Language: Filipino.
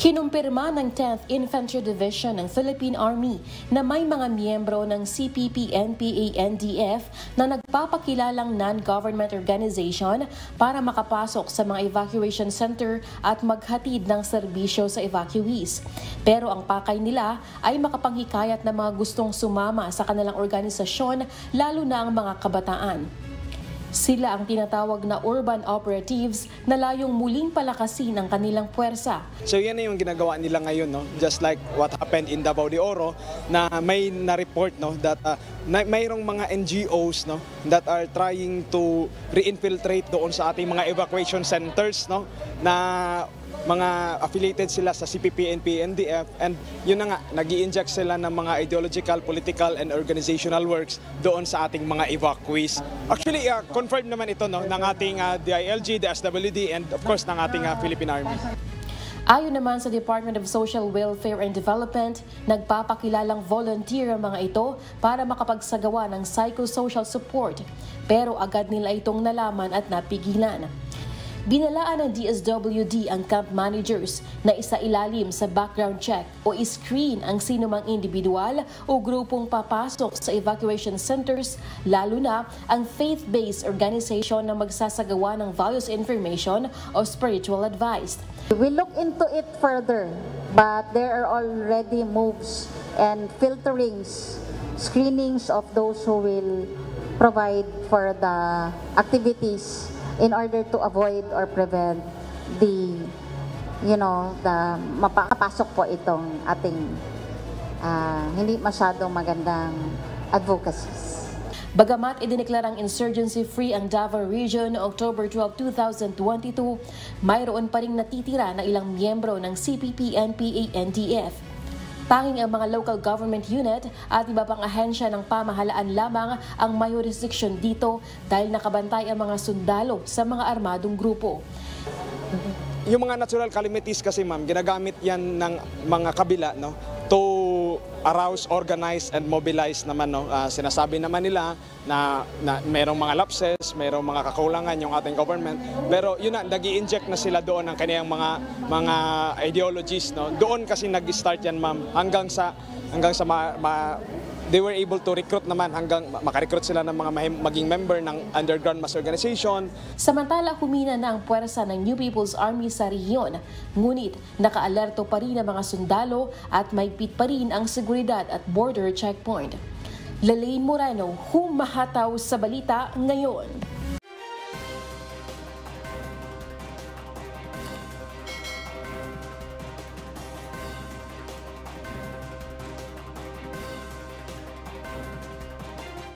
Kinumpirma ng 10th Infantry Division ng Philippine Army na may mga miyembro ng CPP-NPA-NDF na nagpapakilalang non-government organization para makapasok sa mga evacuation center at maghatid ng serbisyo sa evacuees. Pero ang pakay nila ay makapanghikayat ng mga gustong sumama sa kanilang organisasyon, lalo na ang mga kabataan. Sila ang tinatawag na urban operatives na layong muling palakasin ang kanilang puwersa. So yan na yung ginagawa nila ngayon, no? Just like what happened in Davao de Oro, na may na-report, no, that mayroong mga NGOs, no, that are trying to re-infiltrate doon sa ating mga evacuation centers, no, na mga affiliated sila sa CPP-NPA-NDF, and yun na nga, nag-i-inject sila ng mga ideological, political, and organizational works doon sa ating mga evacuees. Actually, confirmed naman ito, no, ng ating DILG, DSWD, and of course ng ating Philippine Army. Ayon naman sa Department of Social Welfare and Development, nagpapakilalang volunteer ang mga ito para makapagsagawa ng psychosocial support, pero agad nila itong nalaman at napigilan. Binalaan ng DSWD ang camp managers na isailalim sa background check o screen ang sinumang individual o grupong papasok sa evacuation centers, lalo na ang faith-based organization na magsasagawa ng values information o spiritual advice. We look into it further, but there are already moves and filterings, screenings of those who will provide for the activities in order to avoid or prevent the mapapasok po itong ating hindi masyadong magandang advocacies. Bagamat idineklarang insurgency-free ang Davao Region noong October 12, 2022, mayroon pa ring natitira na ilang miyembro ng CPP-NPA-NDF. Tanging ang mga local government unit at iba pang ahensya ng pamahalaan lamang ang may jurisdiction dito dahil nakabantay ang mga sundalo sa mga armadong grupo. Yung mga natural calamities kasi, ma'am, ginagamit yan ng mga kabila, no, to arouse, organize, and mobilize naman, no. Sinasabi naman nila na mayroong mga lapses, mayroong mga kakulangan yung ating government, pero yun na, nag-i-inject na sila doon ang kanilang mga ideologies, no. Doon kasi nag-start yan, ma'am, hanggang sa they were able to recruit naman hanggang makarecruit sila ng mga maging member ng underground mass organization. Samantala, humina na ang puwersa ng New People's Army sa rehiyon. Ngunit nakaalerto pa rin ang mga sundalo at mahigpit pa rin ang seguridad at border checkpoint. Lalaine Moreno, humahataw sa balita ngayon.